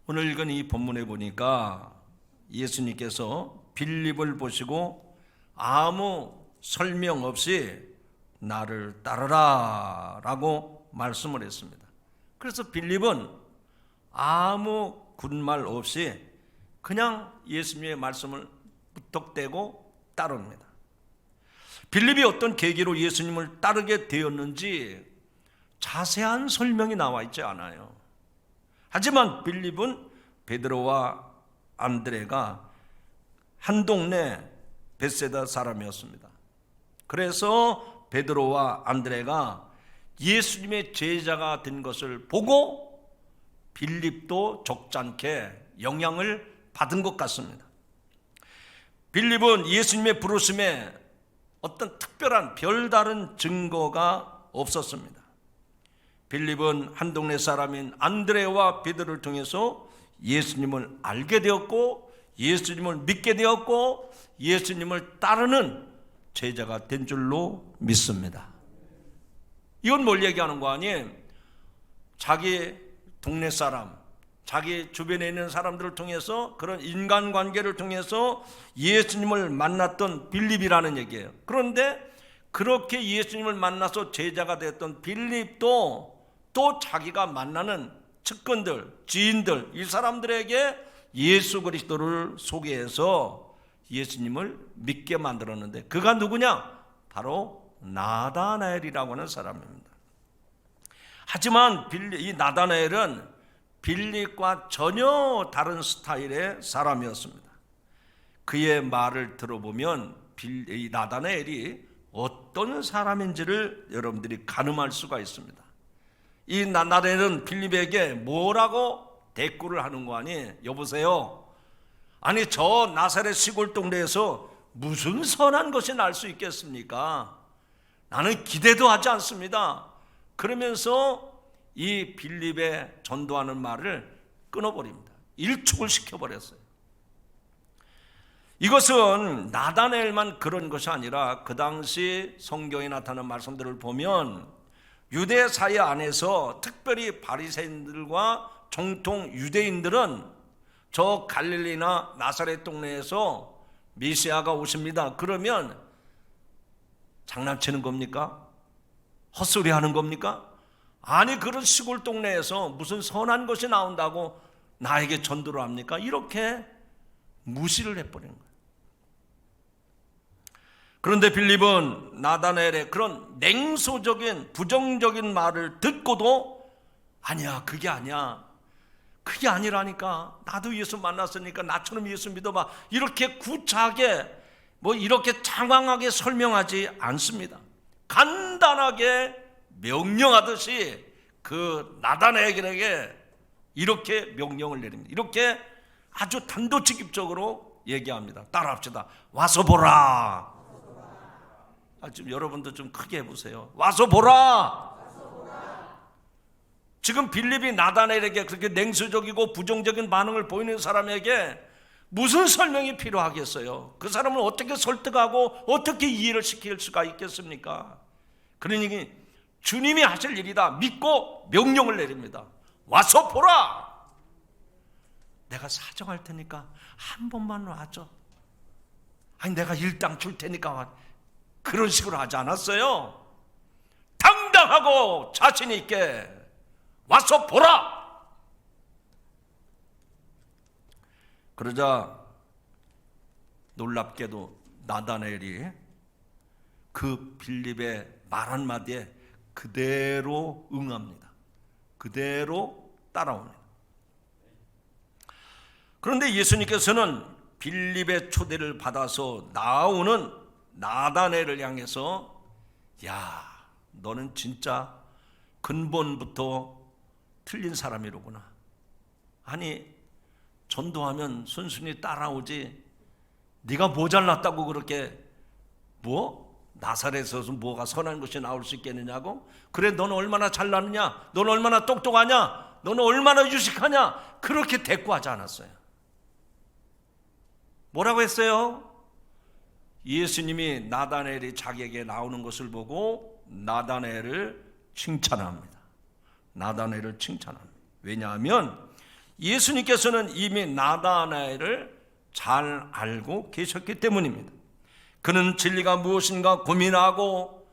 오늘 읽은 이 본문에 보니까 예수님께서 빌립을 보시고 아무 설명 없이 나를 따르라 라고 말씀을 했습니다. 그래서 빌립은 아무 군말 없이 그냥 예수님의 말씀을 무턱대고 따릅니다. 빌립이 어떤 계기로 예수님을 따르게 되었는지 자세한 설명이 나와 있지 않아요. 하지만 빌립은 베드로와 안드레가 한 동네 벳세다 사람이었습니다. 그래서 베드로와 안드레가 예수님의 제자가 된 것을 보고 빌립도 적잖게 영향을 받은 것 같습니다. 빌립은 예수님의 부르심에 어떤 특별한 별다른 증거가 없었습니다. 빌립은 한 동네 사람인 안드레와 베드로를 통해서 예수님을 알게 되었고 예수님을 믿게 되었고 예수님을 따르는 제자가 된 줄로 믿습니다. 이건 뭘 얘기하는 거 아니에요? 자기 동네 사람, 자기 주변에 있는 사람들을 통해서 그런 인간관계를 통해서 예수님을 만났던 빌립이라는 얘기예요. 그런데 그렇게 예수님을 만나서 제자가 됐던 빌립도 또 자기가 만나는 측근들, 지인들, 이 사람들에게 예수 그리스도를 소개해서 예수님을 믿게 만들었는데 그가 누구냐? 바로 나다나엘이라고 하는 사람입니다. 하지만 이 나다나엘은 빌립과 전혀 다른 스타일의 사람이었습니다. 그의 말을 들어보면 이 나다나엘이 어떤 사람인지를 여러분들이 가늠할 수가 있습니다. 이 나다나엘은 빌립에게 뭐라고 대꾸를 하는 거 아니? 여보세요, 아니 저 나사렛 시골 동네에서 무슨 선한 것이 날 수 있겠습니까? 나는 기대도 하지 않습니다. 그러면서 이 빌립의 전도하는 말을 끊어버립니다. 일축을 시켜버렸어요. 이것은 나다나엘만 그런 것이 아니라 그 당시 성경에 나타나는 말씀들을 보면 유대 사회 안에서 특별히 바리새인들과 정통 유대인들은 저 갈릴리나 나사렛 동네에서 메시아가 오십니다. 그러면 장난치는 겁니까? 헛소리 하는 겁니까? 아니 그런 시골 동네에서 무슨 선한 것이 나온다고 나에게 전도를 합니까? 이렇게 무시를 해버린 거예요. 그런데 빌립은 나다나엘의 그런 냉소적인 부정적인 말을 듣고도 아니야, 그게 아니야, 그게 아니라니까, 나도 예수 만났으니까 나처럼 예수 믿어봐, 이렇게 구차하게 이렇게 장황하게 설명하지 않습니다. 간단하게 명령하듯이 그 나다나엘에게 이렇게 명령을 내립니다. 이렇게 아주 단도직입적으로 얘기합니다. 따라합시다. 와서 보라. 지금 여러분도 좀 크게 해보세요. 와서 보라. 지금 빌립이 나다나엘에게 그렇게 냉소적이고 부정적인 반응을 보이는 사람에게 무슨 설명이 필요하겠어요? 그 사람을 어떻게 설득하고 어떻게 이해를 시킬 수가 있겠습니까? 그러니 주님이 하실 일이다 믿고 명령을 내립니다. 와서 보라. 내가 사정할 테니까 한 번만 와줘. 아니 내가 일당 줄 테니까 와. 그런 식으로 하지 않았어요. 당당하고 자신 있게 와서 보라. 그러자 놀랍게도 나다나엘이 그 빌립의 말 한마디에 그대로 응합니다. 그대로 따라옵니다. 그런데 예수님께서는 빌립의 초대를 받아서 나오는 나다나엘을 향해서 야, 너는 진짜 근본부터 틀린 사람이로구나. 아니 전도하면 순순히 따라오지 네가 뭐 잘났다고 그렇게 나사렛에서 뭐가 선한 것이 나올 수 있겠느냐고? 그래 너는 얼마나 잘났느냐, 너는 얼마나 똑똑하냐, 너는 얼마나 유식하냐, 그렇게 대꾸하지 않았어요. 뭐라고 했어요? 예수님이 나다나엘이 자기에게 나오는 것을 보고 나다나엘을 칭찬합니다. 나다나엘을 칭찬합니다. 왜냐하면 예수님께서는 이미 나다나엘을 잘 알고 계셨기 때문입니다. 그는 진리가 무엇인가 고민하고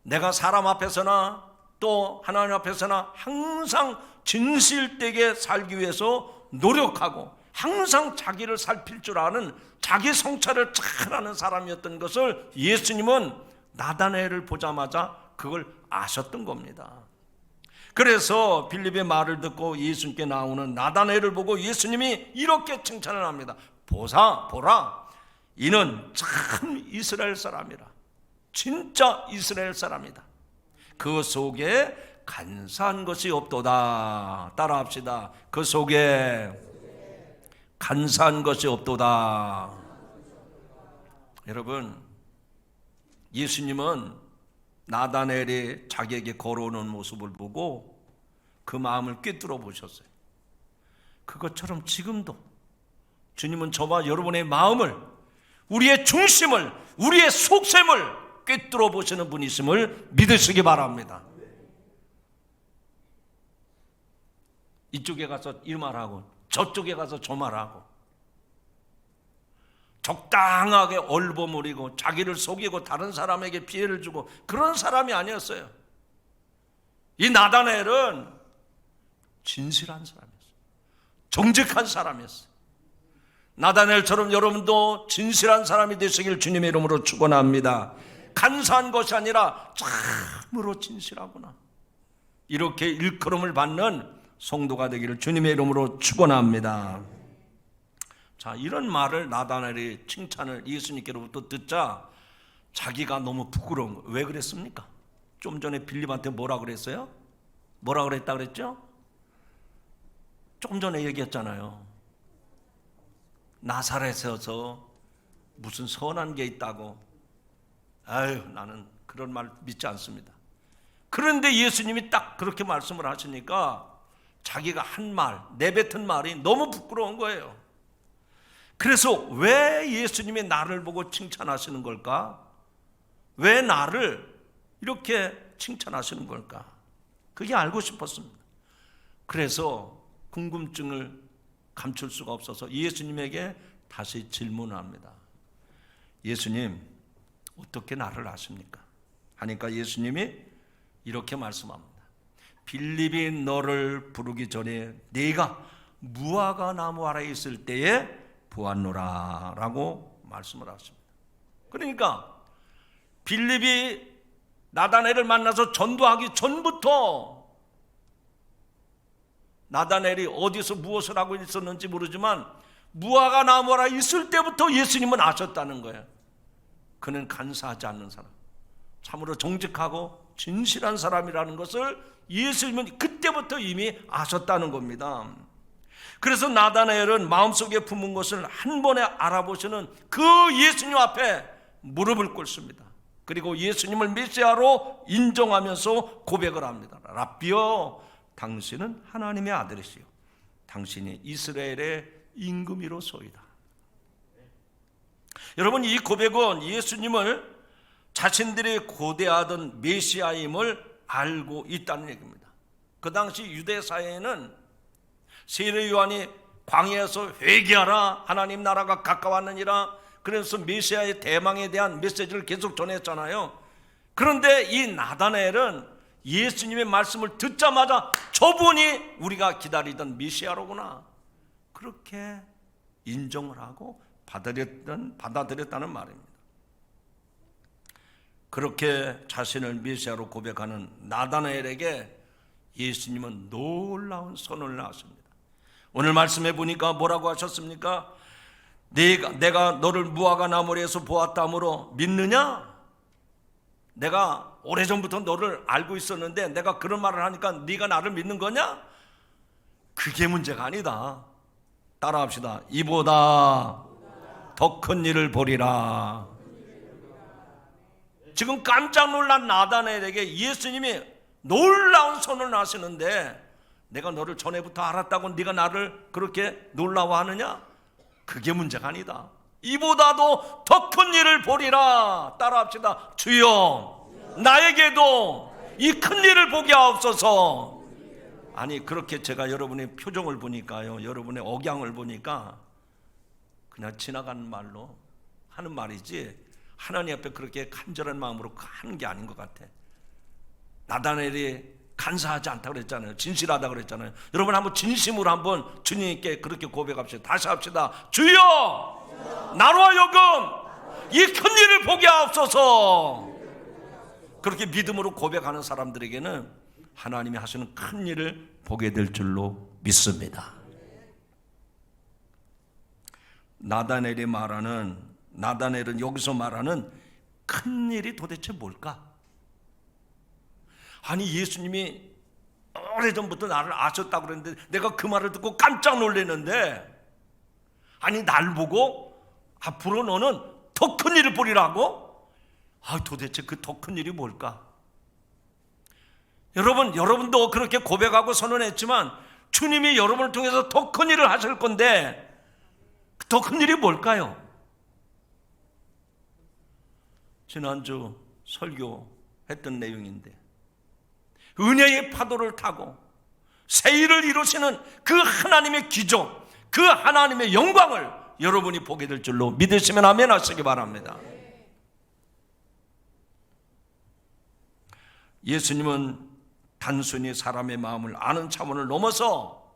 내가 사람 앞에서나 또 하나님 앞에서나 항상 진실되게 살기 위해서 노력하고 항상 자기를 살필 줄 아는 자기 성찰을 잘하는 사람이었던 것을 예수님은 나다나엘을 보자마자 그걸 아셨던 겁니다. 그래서 빌립의 말을 듣고 예수님께 나오는 나다나엘을 보고 예수님이 이렇게 칭찬을 합니다. 보라, 이는 참 이스라엘 사람이라. 진짜 이스라엘 사람이다. 그 속에 간사한 것이 없도다. 따라합시다. 그 속에 간사한 것이 없도다. 여러분, 예수님은 나다나엘이 자기에게 걸어오는 모습을 보고 그 마음을 꿰뚫어 보셨어요. 그것처럼 지금도 주님은 저와 여러분의 마음을, 우리의 중심을, 우리의 속셈을 꿰뚫어 보시는 분이심을 믿으시기 바랍니다. 이쪽에 가서 이 말하고 저쪽에 가서 저 말하고 적당하게 얼버무리고 자기를 속이고 다른 사람에게 피해를 주고 그런 사람이 아니었어요. 이 나다나엘은 진실한 사람이었어요. 정직한 사람이었어요. 나다나엘처럼 여러분도 진실한 사람이 되시길 주님의 이름으로 축원합니다. 간사한 것이 아니라 참으로 진실하구나, 이렇게 일컬음을 받는 성도가 되기를 주님의 이름으로 축원합니다. 자, 이런 말을 나다나엘이 칭찬을 예수님께로부터 듣자 자기가 너무 부끄러운 거예요. 왜 그랬습니까? 좀 전에 빌립한테 뭐라 그랬어요? 뭐라 그랬다 그랬죠? 조금 전에 얘기했잖아요. 나사렛에서 무슨 선한 게 있다고. 아유, 나는 그런 말 믿지 않습니다. 그런데 예수님이 딱 그렇게 말씀을 하시니까 자기가 한 말, 내뱉은 말이 너무 부끄러운 거예요. 그래서 왜 예수님이 나를 보고 칭찬하시는 걸까? 왜 나를 이렇게 칭찬하시는 걸까? 그게 알고 싶었습니다. 그래서 궁금증을 감출 수가 없어서 예수님에게 다시 질문합니다. 예수님, 어떻게 나를 아십니까? 하니까 예수님이 이렇게 말씀합니다. 빌립이 너를 부르기 전에 네가 무화과 나무 아래에 있을 때에 보았노라 라고 말씀을 하십니다. 그러니까 빌립이 나다나엘을 만나서 전도하기 전부터 나다나엘이 어디서 무엇을 하고 있었는지 모르지만 무화과 나무 아래에 있을 때부터 예수님은 아셨다는 거예요. 그는 간사하지 않는 사람, 참으로 정직하고 진실한 사람이라는 것을 예수님은 그때부터 이미 아셨다는 겁니다. 그래서 나다나엘은 마음속에 품은 것을 한 번에 알아보시는 그 예수님 앞에 무릎을 꿇습니다. 그리고 예수님을 메시아로 인정하면서 고백을 합니다. 랍비여, 당신은 하나님의 아들이시요 당신이 이스라엘의 임금이로소이다. 여러분, 이 고백은 예수님을 자신들이 고대하던 메시아임을 알고 있다는 얘기입니다. 그 당시 유대 사회에는 세례 요한이 광야에서 회개하라, 하나님 나라가 가까웠느니라, 그래서 메시아의 대망에 대한 메시지를 계속 전했잖아요. 그런데 이 나다나엘은 예수님의 말씀을 듣자마자 저분이 우리가 기다리던 메시아로구나, 그렇게 인정을 하고 받아들였다는 말입니다. 그렇게 자신을 메시아로 고백하는 나다나엘에게 예수님은 놀라운 선언을 하십니다. 오늘 말씀해 보니까 뭐라고 하셨습니까? 내가 너를 무화과 나무에서 보았다므로 믿느냐? 내가 오래전부터 너를 알고 있었는데 내가 그런 말을 하니까 네가 나를 믿는 거냐? 그게 문제가 아니다. 따라합시다. 이보다 더 큰 일을 보리라. 지금 깜짝 놀란 나다나엘에게 예수님이 놀라운 선언을 하시는데 내가 너를 전에부터 알았다고 네가 나를 그렇게 놀라워하느냐? 그게 문제가 아니다. 이보다도 더 큰 일을 보리라. 따라합시다. 주여, 나에게도 이 큰 일을 보게 하옵소서. 아니 그렇게 제가 여러분의 표정을 보니까요, 여러분의 억양을 보니까 그냥 지나가는 말로 하는 말이지 하나님 앞에 그렇게 간절한 마음으로 하는 게 아닌 것 같아. 나다넬이 간사하지 않다고 그랬잖아요. 진실하다고 그랬잖아요. 여러분 한번 진심으로 한번 주님께 그렇게 고백합시다. 다시 합시다. 주여, 나로 하여금 이 큰 일을 보게 하옵소서. 그렇게 믿음으로 고백하는 사람들에게는 하나님이 하시는 큰 일을 보게 될 줄로 믿습니다. 나다넬은 여기서 말하는 큰 일이 도대체 뭘까? 아니 예수님이 오래전부터 나를 아셨다고 그랬는데 내가 그 말을 듣고 깜짝 놀랐는데, 아니 날 보고 앞으로 너는 더 큰 일을 보리라고? 도대체 그 더 큰 일이 뭘까? 여러분도 그렇게 고백하고 선언했지만 주님이 여러분을 통해서 더 큰 일을 하실 건데 더 큰 일이 뭘까요? 지난주 설교했던 내용인데, 은혜의 파도를 타고 새 일을 이루시는 그 하나님의 기적, 그 하나님의 영광을 여러분이 보게 될 줄로 믿으시면 아멘 하시기 바랍니다. 예수님은 단순히 사람의 마음을 아는 차원을 넘어서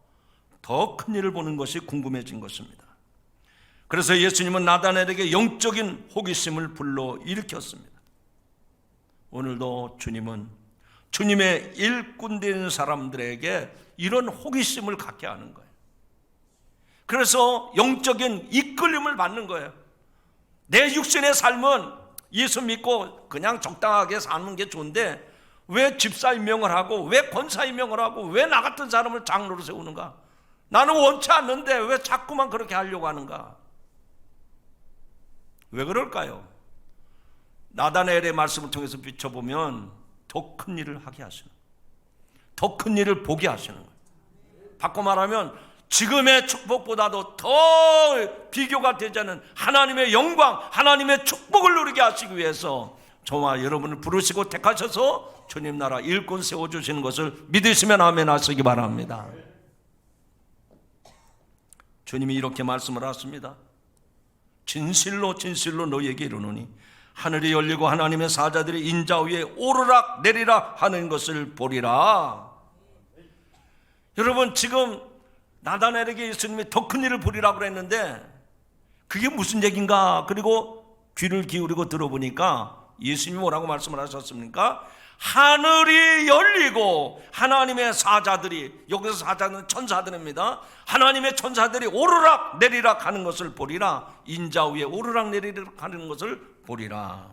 더 큰 일을 보는 것이 궁금해진 것입니다. 그래서 예수님은 나다넬에게 영적인 호기심을 불러 일으켰습니다. 오늘도 주님은 주님의 일꾼 된 사람들에게 이런 호기심을 갖게 하는 거예요. 그래서 영적인 이끌림을 받는 거예요. 내 육신의 삶은 예수 믿고 그냥 적당하게 사는 게 좋은데 왜 집사 임명을 하고 왜 권사 임명을 하고 왜 나 같은 사람을 장로로 세우는가? 나는 원치 않는데 왜 자꾸만 그렇게 하려고 하는가? 왜 그럴까요? 나다넬의 말씀을 통해서 비춰보면 더 큰 일을 하게 하시는, 더 큰 일을 보게 하시는 거예요. 바꿔 말하면 지금의 축복보다도 더 비교가 되지 않는 하나님의 영광, 하나님의 축복을 누리게 하시기 위해서 저와 여러분을 부르시고 택하셔서 주님 나라 일꾼 세워주시는 것을 믿으시면 아멘 하시기 바랍니다. 주님이 이렇게 말씀을 하십니다. 진실로 진실로 너희에게 이르노니 하늘이 열리고 하나님의 사자들이 인자 위에 오르락 내리락 하는 것을 보리라. 여러분 지금 나다넬에게 예수님이 더 큰 일을 보리라고 그랬는데 그게 무슨 얘기인가? 그리고 귀를 기울이고 들어보니까 예수님이 뭐라고 말씀을 하셨습니까? 하늘이 열리고 하나님의 사자들이, 여기서 사자는 천사들입니다. 하나님의 천사들이 오르락 내리락 하는 것을 보리라. 인자 위에 오르락 내리락 하는 것을 보리라.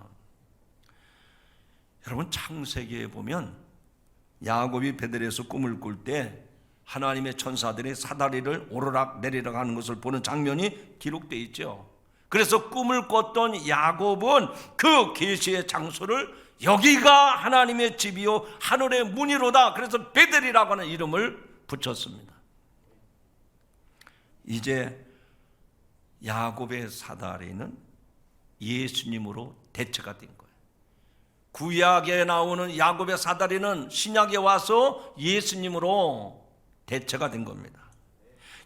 여러분 창세기에 보면 야곱이 베들에서 꿈을 꿀 때 하나님의 천사들이 사다리를 오르락 내리락 하는 것을 보는 장면이 기록되어 있죠. 그래서 꿈을 꿨던 야곱은 그 계시의 장소를 여기가 하나님의 집이요 하늘의 문이로다, 그래서 베델이라고 하는 이름을 붙였습니다. 이제 야곱의 사다리는 예수님으로 대체가 된 거예요. 구약에 나오는 야곱의 사다리는 신약에 와서 예수님으로 대체가 된 겁니다.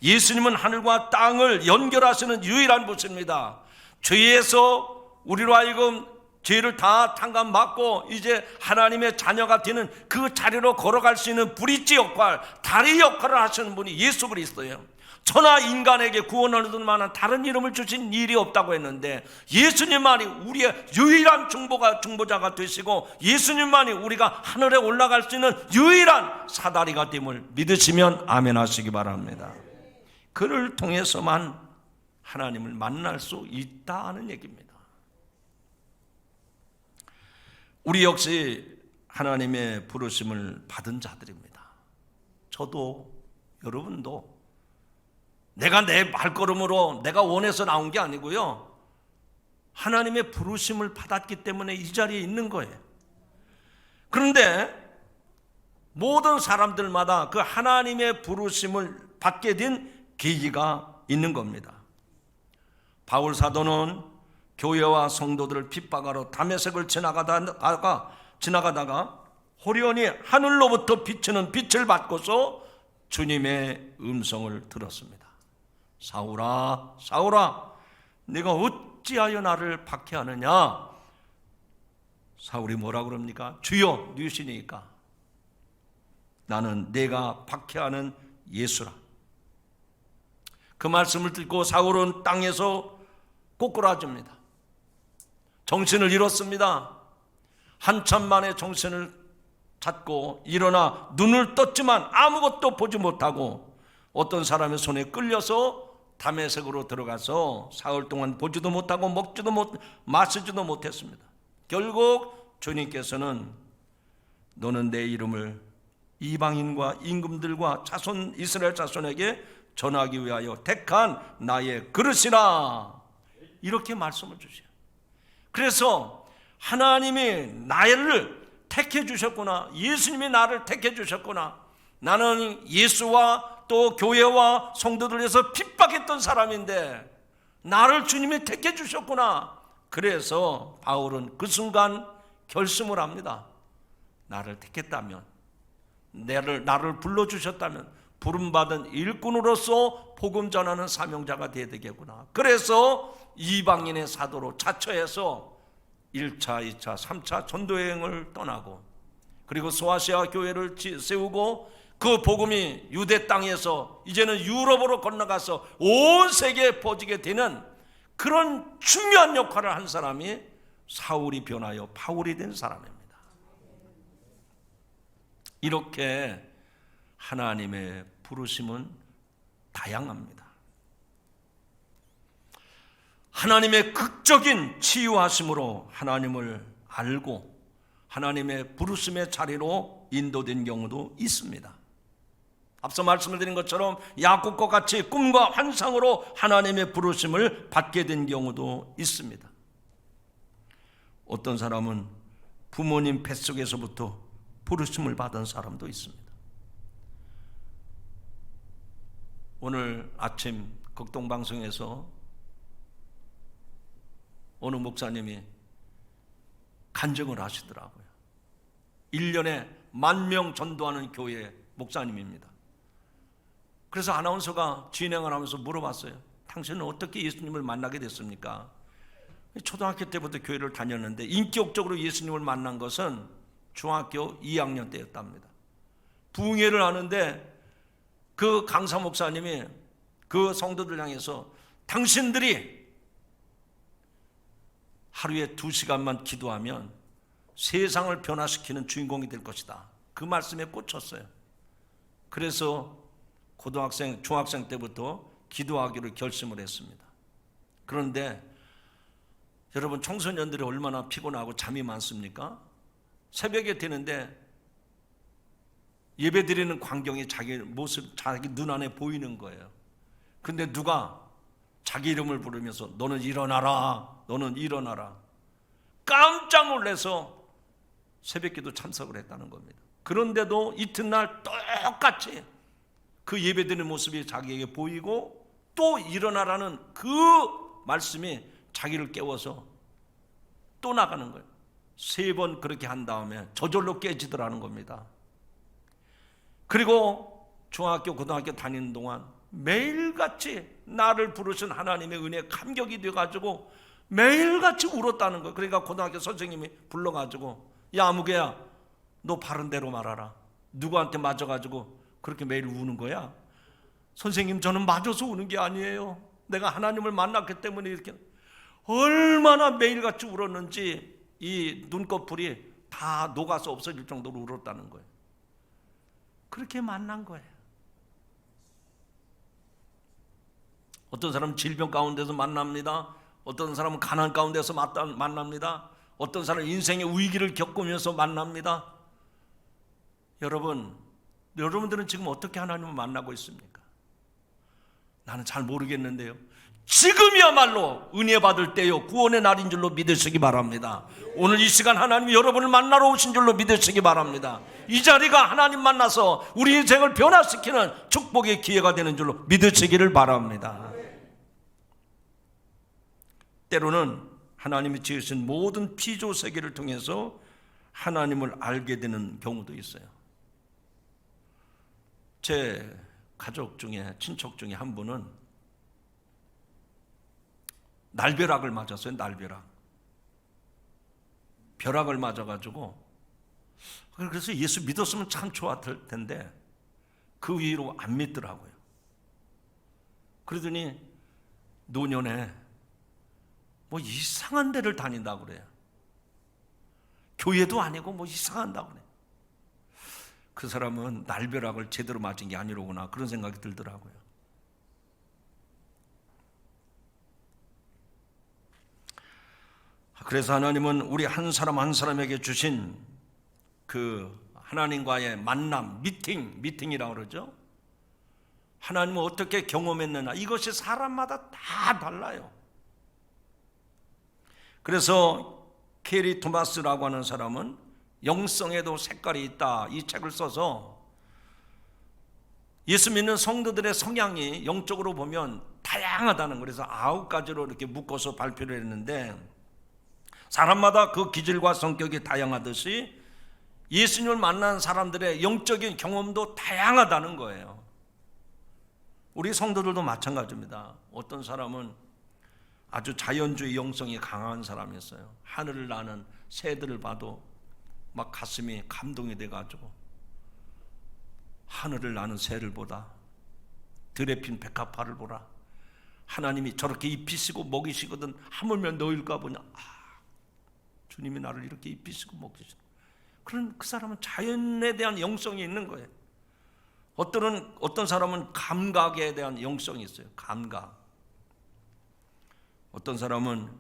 예수님은 하늘과 땅을 연결하시는 유일한 분입니다. 죄에서 우리로 하여금 죄를 다 탕감받고 이제 하나님의 자녀가 되는 그 자리로 걸어갈 수 있는 브릿지 역할, 다리 역할을 하시는 분이 예수 그리스도예요. 천하 인간에게 구원을 얻을 만한 다른 이름을 주신 일이 없다고 했는데 예수님만이 우리의 유일한 중보자가 되시고 예수님만이 우리가 하늘에 올라갈 수 있는 유일한 사다리가 됨을 믿으시면 아멘 하시기 바랍니다. 그를 통해서만 하나님을 만날 수 있다는 얘기입니다. 우리 역시 하나님의 부르심을 받은 자들입니다. 저도 여러분도 내가 내 발걸음으로 내가 원해서 나온 게 아니고요, 하나님의 부르심을 받았기 때문에 이 자리에 있는 거예요. 그런데 모든 사람들마다 그 하나님의 부르심을 받게 된 계기가 있는 겁니다. 바울 사도는 교회와 성도들을 핍박하러 다메섹을 지나가다가 호련히 하늘로부터 비치는 빛을 받고서 주님의 음성을 들었습니다. 사울아, 사울아, 네가 어찌하여 나를 박해하느냐? 사울이 뭐라 그럽니까? 주여, 누구시니까? 나는 내가 박해하는 예수라. 그 말씀을 듣고 사울은 땅에서 꼬꾸라집니다. 정신을 잃었습니다. 한참 만에 정신을 찾고 일어나 눈을 떴지만 아무것도 보지 못하고 어떤 사람의 손에 끌려서 다메섹으로 들어가서 사흘 동안 보지도 못하고 먹지도 마시지도 못했습니다. 결국 주님께서는 너는 내 이름을 이방인과 임금들과 자손 이스라엘 자손에게 전하기 위하여 택한 나의 그릇이라, 이렇게 말씀을 주셔요. 그래서 하나님이 나를 택해 주셨구나, 예수님이 나를 택해 주셨구나, 나는 예수와 또 교회와 성도들 위해서 핍박했던 사람인데 나를 주님이 택해 주셨구나. 그래서 바울은 그 순간 결심을 합니다. 나를 택했다면, 나를 불러주셨다면 부름받은 일꾼으로서 복음 전하는 사명자가 되어야 되겠구나. 그래서 이방인의 사도로 자처해서 1차, 2차, 3차 전도여행을 떠나고, 그리고 소아시아 교회를 세우고 그 복음이 유대 땅에서 이제는 유럽으로 건너가서 온 세계에 퍼지게 되는 그런 중요한 역할을 한 사람이 사울이 변하여 바울이 된 사람입니다. 이렇게 하나님의 부르심은 다양합니다. 하나님의 극적인 치유하심으로 하나님을 알고 하나님의 부르심의 자리로 인도된 경우도 있습니다. 앞서 말씀을 드린 것처럼 야곱과 같이 꿈과 환상으로 하나님의 부르심을 받게 된 경우도 있습니다. 어떤 사람은 부모님 뱃속에서부터 부르심을 받은 사람도 있습니다. 오늘 아침 극동방송에서 어느 목사님이 간증을 하시더라고요. 1년에 10,000명 전도하는 교회 목사님입니다. 그래서 아나운서가 진행을 하면서 물어봤어요. 당신은 어떻게 예수님을 만나게 됐습니까? 초등학교 때부터 교회를 다녔는데 인격적으로 예수님을 만난 것은 중학교 2학년 때였답니다. 부흥회를 하는데 그 강사 목사님이 그 성도들 향해서 당신들이 하루에 2시간만 기도하면 세상을 변화시키는 주인공이 될 것이다. 그 말씀에 꽂혔어요. 그래서 고등학생, 중학생 때부터 기도하기를 결심을 했습니다. 그런데 여러분, 청소년들이 얼마나 피곤하고 잠이 많습니까? 새벽에 되는데 예배드리는 광경이 자기 모습, 자기 눈 안에 보이는 거예요. 근데 누가 자기 이름을 부르면서 너는 일어나라, 너는 일어나라. 깜짝 놀라서 새벽기도 참석을 했다는 겁니다. 그런데도 이튿날 똑같이 그 예배드리는 모습이 자기에게 보이고 또 일어나라는 그 말씀이 자기를 깨워서 또 나가는 거예요. 3번 그렇게 한 다음에 저절로 깨지더라는 겁니다. 그리고 중학교, 고등학교 다니는 동안 매일같이 나를 부르신 하나님의 은혜에 감격이 돼가지고 매일같이 울었다는 거예요. 그러니까 고등학교 선생님이 불러가지고 야 아무개야, 너 바른 대로 말하라. 누구한테 맞아가지고 그렇게 매일 우는 거야? 선생님, 저는 맞아서 우는 게 아니에요. 내가 하나님을 만났기 때문에 이렇게. 얼마나 매일같이 울었는지 이 눈꺼풀이 다 녹아서 없어질 정도로 울었다는 거예요. 그렇게 만난 거예요. 어떤 사람은 질병 가운데서 만납니다. 어떤 사람은 가난 가운데서 만납니다. 어떤 사람은 인생의 위기를 겪으면서 만납니다. 여러분들은 지금 어떻게 하나님을 만나고 있습니까? 나는 잘 모르겠는데요. 지금이야말로 은혜 받을 때요, 구원의 날인 줄로 믿으시기 바랍니다. 오늘 이 시간 하나님이 여러분을 만나러 오신 줄로 믿으시기 바랍니다. 이 자리가 하나님 만나서 우리 인생을 변화시키는 축복의 기회가 되는 줄로 믿으시기를 바랍니다. 때로는 하나님이 지으신 모든 피조 세계를 통해서 하나님을 알게 되는 경우도 있어요. 제 가족 중에 친척 중에 한 분은 날벼락을 맞았어요. 날벼락. 벼락을 맞아가지고, 그래서 예수 믿었으면 참 좋았을 텐데 그 위로 안 믿더라고요. 그러더니 노년에 뭐 이상한 데를 다닌다고 그래요. 교회도 아니고 뭐 이상한다고 그래요. 그 사람은 날벼락을 제대로 맞은 게 아니로구나, 그런 생각이 들더라고요. 그래서 하나님은 우리 한 사람 한 사람에게 주신 그 하나님과의 만남, 미팅이라고 그러죠. 하나님을 어떻게 경험했느냐, 이것이 사람마다 다 달라요. 그래서 케리 토마스라고 하는 사람은 영성에도 색깔이 있다, 이 책을 써서 예수 믿는 성도들의 성향이 영적으로 보면 다양하다는, 그래서 9가지로 이렇게 묶어서 발표를 했는데, 사람마다 그 기질과 성격이 다양하듯이 예수님을 만난 사람들의 영적인 경험도 다양하다는 거예요. 우리 성도들도 마찬가지입니다. 어떤 사람은 아주 자연주의 영성이 강한 사람이었어요. 하늘을 나는 새들을 봐도 막 가슴이 감동이 돼가지고, 하늘을 나는 새를 보다, 들에 핀 백합화를 보라, 하나님이 저렇게 입히시고 먹이시거든, 하물며 너일까 보냐, 주님이 나를 이렇게 입히시고 먹이시고, 그런 그 사람은 자연에 대한 영성이 있는 거예요. 어떤 사람은 감각에 대한 영성이 있어요. 감각. 어떤 사람은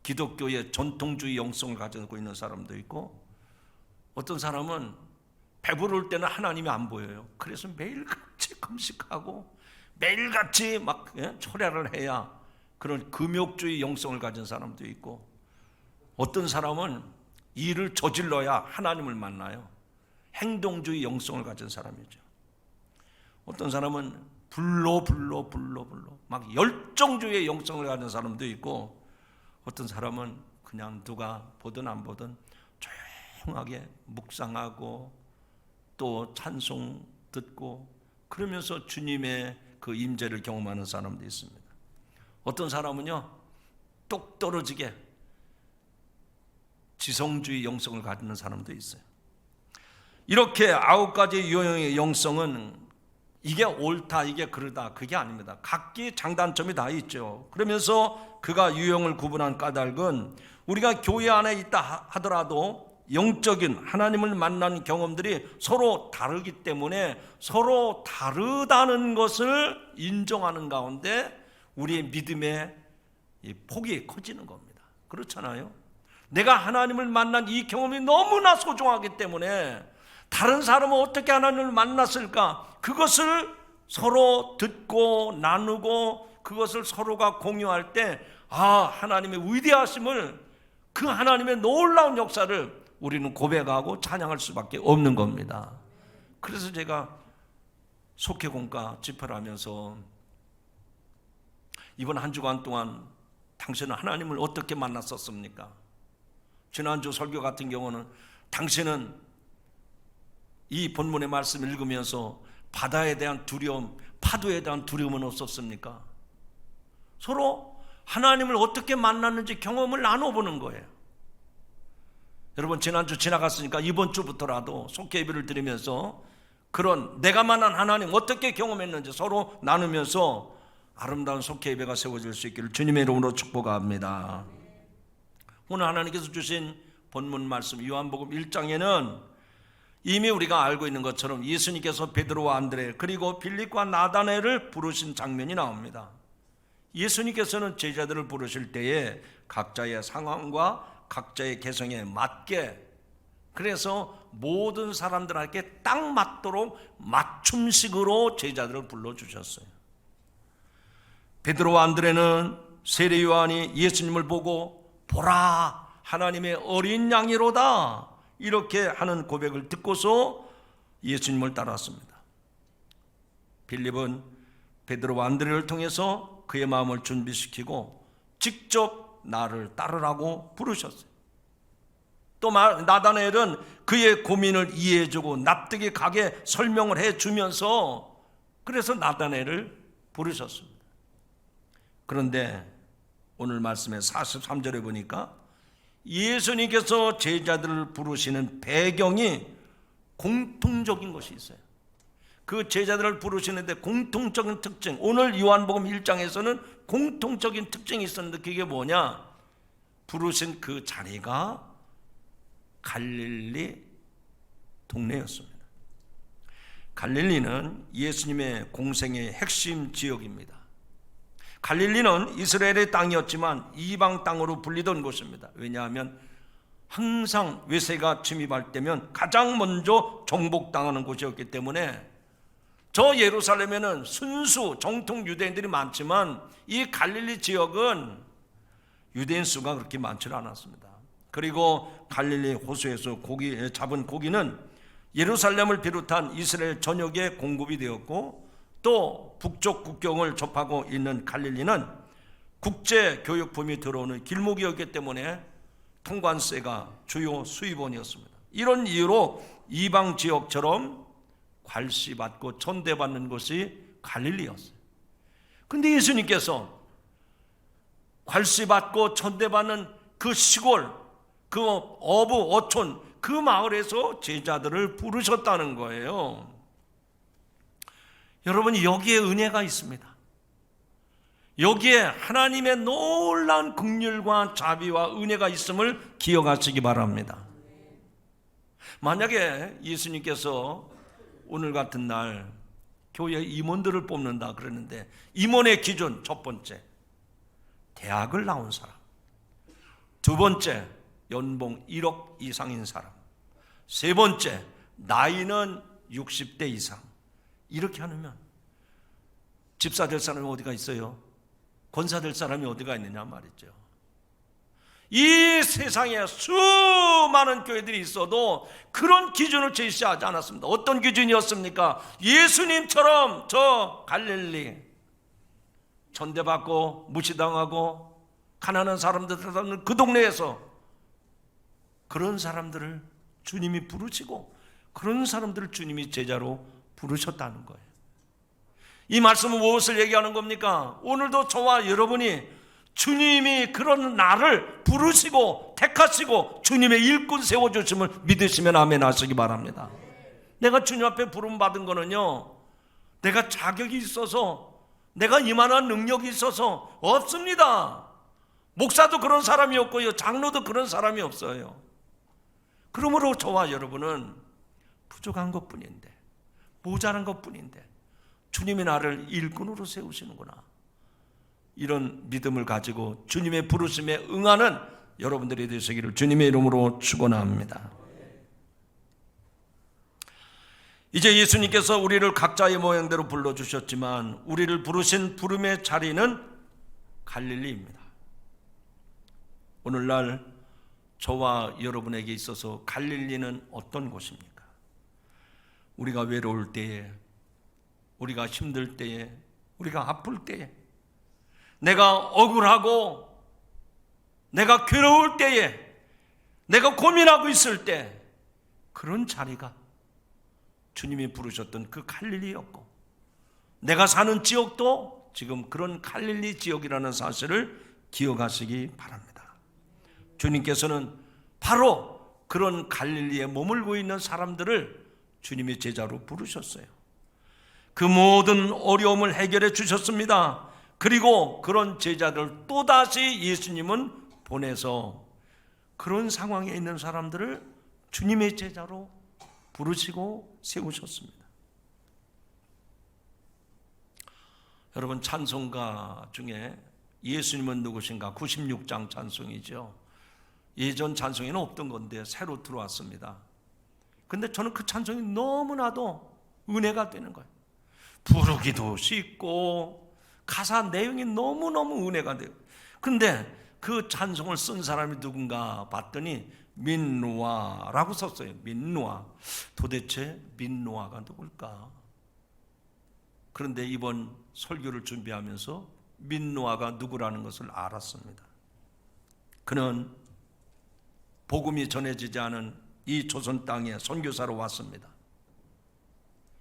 기독교의 전통주의 영성을 가지고 있는 사람도 있고, 어떤 사람은 배부를 때는 하나님이 안 보여요. 그래서 매일같이 금식하고 매일같이 막 초래를 해야 그런 금욕주의 영성을 가진 사람도 있고, 어떤 사람은 일을 저질러야 하나님을 만나요. 행동주의 영성을 가진 사람이죠. 어떤 사람은 불로 막 열정주의 영성을 가진 사람도 있고, 어떤 사람은 그냥 누가 보든 안 보든 조용하게 묵상하고 또 찬송 듣고 그러면서 주님의 그 임재를 경험하는 사람도 있습니다. 어떤 사람은요, 똑 떨어지게 지성주의 영성을 가지는 사람도 있어요. 이렇게 9가지 유형의 영성은 이게 옳다, 이게 그르다, 그게 아닙니다. 각기 장단점이 다 있죠. 그러면서 그가 유형을 구분한 까닭은 우리가 교회 안에 있다 하더라도 영적인 하나님을 만난 경험들이 서로 다르기 때문에 서로 다르다는 것을 인정하는 가운데 우리의 믿음의 폭이 커지는 겁니다. 그렇잖아요. 내가 하나님을 만난 이 경험이 너무나 소중하기 때문에 다른 사람은 어떻게 하나님을 만났을까, 그것을 서로 듣고 나누고 그것을 서로가 공유할 때 하나님의 위대하심을, 그 하나님의 놀라운 역사를 우리는 고백하고 찬양할 수밖에 없는 겁니다. 그래서 제가 속회공과 집회를 하면서 이번 한 주간 동안 당신은 하나님을 어떻게 만났었습니까? 지난주 설교 같은 경우는 당신은 이 본문의 말씀을 읽으면서 바다에 대한 두려움, 파도에 대한 두려움은 없었습니까? 서로 하나님을 어떻게 만났는지 경험을 나눠보는 거예요. 여러분, 지난주 지나갔으니까 이번 주부터라도 속죄 예배를 드리면서 그런 내가 만난 하나님 어떻게 경험했는지 서로 나누면서 아름다운 속죄 예배가 세워질 수 있기를 주님의 이름으로 축복합니다. 오늘 하나님께서 주신 본문 말씀 요한복음 1장에는 이미 우리가 알고 있는 것처럼 예수님께서 베드로와 안드레 그리고 빌립과 나다나엘을 부르신 장면이 나옵니다. 예수님께서는 제자들을 부르실 때에 각자의 상황과 각자의 개성에 맞게, 그래서 모든 사람들에게 딱 맞도록 맞춤식으로 제자들을 불러주셨어요. 베드로와 안드레는 세례 요한이 예수님을 보고 보라, 하나님의 어린 양이로다, 이렇게 하는 고백을 듣고서 예수님을 따랐습니다. 빌립은 베드로와 안드레를 통해서 그의 마음을 준비시키고 직접 나를 따르라고 부르셨어요. 또 나다나엘은 그의 고민을 이해해주고 납득이 가게 설명을 해주면서 그래서 나다나엘을 부르셨습니다. 그런데 오늘 말씀의 43절에 보니까 예수님께서 제자들을 부르시는 배경이 공통적인 것이 있어요. 그 제자들을 부르시는데 공통적인 특징, 오늘 요한복음 1장에서는 공통적인 특징이 있었는데 그게 뭐냐? 부르신 그 자리가 갈릴리 동네였습니다. 갈릴리는 예수님의 공생의 핵심 지역입니다. 갈릴리는 이스라엘의 땅이었지만 이방 땅으로 불리던 곳입니다. 왜냐하면 항상 외세가 침입할 때면 가장 먼저 정복당하는 곳이었기 때문에 저 예루살렘에는 순수 정통 유대인들이 많지만 이 갈릴리 지역은 유대인 수가 그렇게 많지는 않았습니다. 그리고 갈릴리 호수에서 잡은 고기는 예루살렘을 비롯한 이스라엘 전역에 공급이 되었고, 또 북쪽 국경을 접하고 있는 갈릴리는 국제 교역품이 들어오는 길목이었기 때문에 통관세가 주요 수입원이었습니다. 이런 이유로 이방 지역처럼 괄시받고 천대받는 곳이 갈릴리였어요. 근데 예수님께서 괄시받고 천대받는 그 시골, 그 어부 어촌, 그 마을에서 제자들을 부르셨다는 거예요. 여러분, 여기에 은혜가 있습니다. 여기에 하나님의 놀라운 긍휼과 자비와 은혜가 있음을 기억하시기 바랍니다. 만약에 예수님께서 오늘 같은 날 교회 임원들을 뽑는다 그러는데, 임원의 기준 첫 번째, 대학을 나온 사람, 두 번째, 연봉 1억 이상인 사람, 세 번째, 나이는 60대 이상, 이렇게 하면 집사 될 사람이 어디가 있어요? 권사 될 사람이 어디가 있느냐 말이죠. 이 세상에 수많은 교회들이 있어도 그런 기준을 제시하지 않았습니다. 어떤 기준이었습니까? 예수님처럼 저 갈릴리 천대받고 무시당하고 가난한 사람들 사는 그 동네에서 그런 사람들을 주님이 부르시고, 그런 사람들을 주님이 제자로 부르셨다는 거예요. 이 말씀은 무엇을 얘기하는 겁니까? 오늘도 저와 여러분이 주님이 그런 나를 부르시고 택하시고 주님의 일꾼 세워주심을 믿으시면 아멘 하시기 바랍니다. 내가 주님 앞에 부름받은 거는요, 내가 자격이 있어서, 내가 이만한 능력이 있어서 없습니다. 목사도 그런 사람이 없고요, 장로도 그런 사람이 없어요. 그러므로 저와 여러분은 부족한 것뿐인데, 모자란 것뿐인데 주님이 나를 일꾼으로 세우시는구나, 이런 믿음을 가지고 주님의 부르심에 응하는 여러분들이 되시기를 주님의 이름으로 축원합니다. 이제 예수님께서 우리를 각자의 모양대로 불러주셨지만 우리를 부르신 부름의 자리는 갈릴리입니다. 오늘날 저와 여러분에게 있어서 갈릴리는 어떤 곳입니까? 우리가 외로울 때에, 우리가 힘들 때에, 우리가 아플 때에, 내가 억울하고 내가 괴로울 때에, 내가 고민하고 있을 때, 그런 자리가 주님이 부르셨던 그 갈릴리였고, 내가 사는 지역도 지금 그런 갈릴리 지역이라는 사실을 기억하시기 바랍니다. 주님께서는 바로 그런 갈릴리에 머물고 있는 사람들을 주님의 제자로 부르셨어요. 그 모든 어려움을 해결해 주셨습니다. 그리고 그런 제자들 또다시 예수님은 보내서 그런 상황에 있는 사람들을 주님의 제자로 부르시고 세우셨습니다. 여러분, 찬송가 중에 예수님은 누구신가 96장 찬송이죠. 예전 찬송에는 없던 건데 새로 들어왔습니다. 근데 저는 그 찬송이 너무나도 은혜가 되는 거예요. 부르기도 쉽고 가사 내용이 너무너무 은혜가 돼요. 근데 그 찬송을 쓴 사람이 누군가 봤더니 민노아라고 썼어요. 민노아. 도대체 민노아가 누굴까? 그런데 이번 설교를 준비하면서 민노아가 누구라는 것을 알았습니다. 그는 복음이 전해지지 않은 이 조선 땅에 선교사로 왔습니다.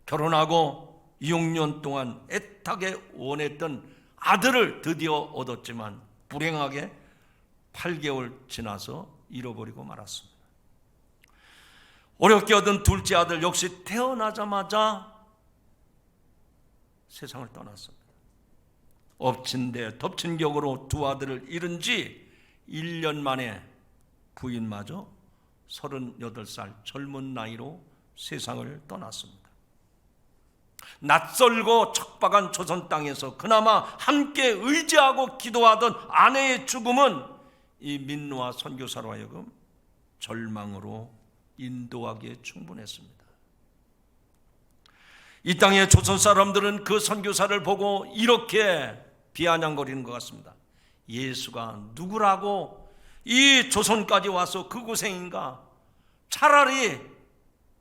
결혼하고 6년 동안 애타게 원했던 아들을 드디어 얻었지만 불행하게 8개월 지나서 잃어버리고 말았습니다. 어렵게 얻은 둘째 아들 역시 태어나자마자 세상을 떠났습니다. 엎친 데 덮친 격으로 두 아들을 잃은 지 1년 만에 부인마저 38살 젊은 나이로 세상을 떠났습니다. 낯설고 척박한 조선 땅에서 그나마 함께 의지하고 기도하던 아내의 죽음은 이 민노아 선교사로 하여금 절망으로 인도하기에 충분했습니다. 이 땅의 조선 사람들은 그 선교사를 보고 이렇게 비아냥거리는 것 같습니다. 예수가 누구라고 이 조선까지 와서 그 고생인가? 차라리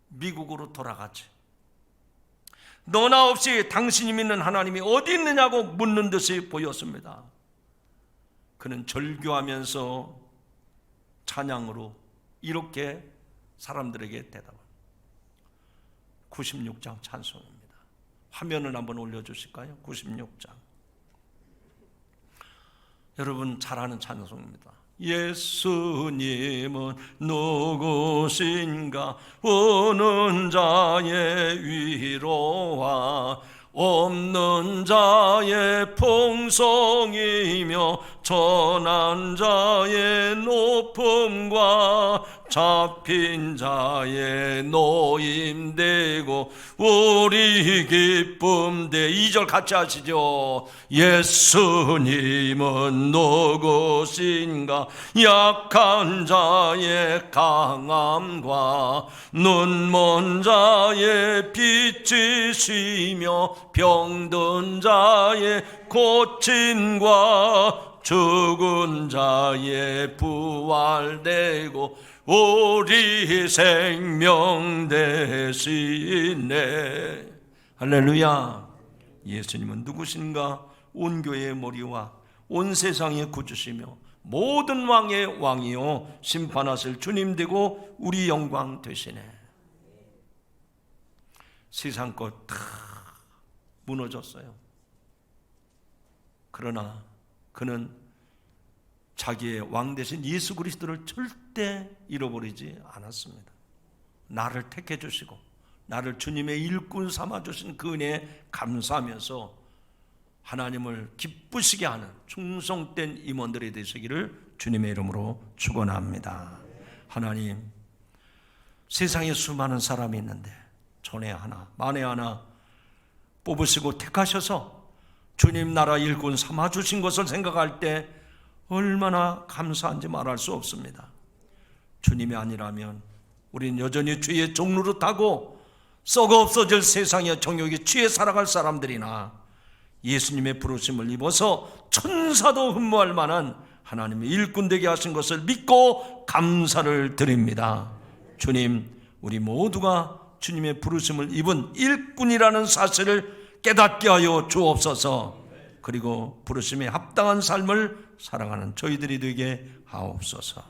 미국으로 돌아가지. 너나 없이 당신이 믿는 하나님이 어디 있느냐고 묻는 듯이 보였습니다. 그는 절규하면서 찬양으로 이렇게 사람들에게 대답합니다. 96장 찬송입니다. 화면을 한번 올려주실까요? 96장. 여러분 잘 아는 찬송입니다. 예수님은 누구신가? 오는 자의 위로와 없는 자의 풍성이며 전한 자의 높음과 잡힌 자의 노임되고 우리 기쁨대. 2절 같이 하시죠. 예수님은 누구신가? 약한 자의 강함과 눈먼 자의 빛이시며 병든 자의 고침과 죽은 자의 부활되고 우리 생명 되시네. 할렐루야. 예수님은 누구신가? 온 교회의 머리와 온 세상의 구주시며 모든 왕의 왕이요 심판하실 주님 되고 우리 영광 되시네. 세상 것 다 무너졌어요. 그러나 그는 자기의 왕 대신 예수 그리스도를 절대 잃어버리지 않았습니다. 나를 택해 주시고 나를 주님의 일꾼 삼아 주신 그 은혜에 감사하면서 하나님을 기쁘시게 하는 충성된 임원들이 되시기를 주님의 이름으로 축원합니다. 하나님, 세상에 수많은 사람이 있는데 전에 하나 만에 하나 뽑으시고 택하셔서 주님 나라 일꾼 삼아 주신 것을 생각할 때 얼마나 감사한지 말할 수 없습니다. 주님이 아니라면 우린 여전히 죄의 종노릇하고 썩어 없어질 세상의 정욕에 취해 살아갈 사람들이나 예수님의 부르심을 입어서 천사도 흠모할 만한 하나님의 일꾼 되게 하신 것을 믿고 감사를 드립니다. 주님, 우리 모두가 주님의 부르심을 입은 일꾼이라는 사실을 깨닫게 하여 주옵소서. 그리고 부르심에 합당한 삶을 살아가는 저희들이 되게 하옵소서.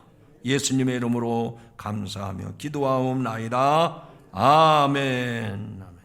예수님의 이름으로 감사하며 기도하옵나이다. 아멘.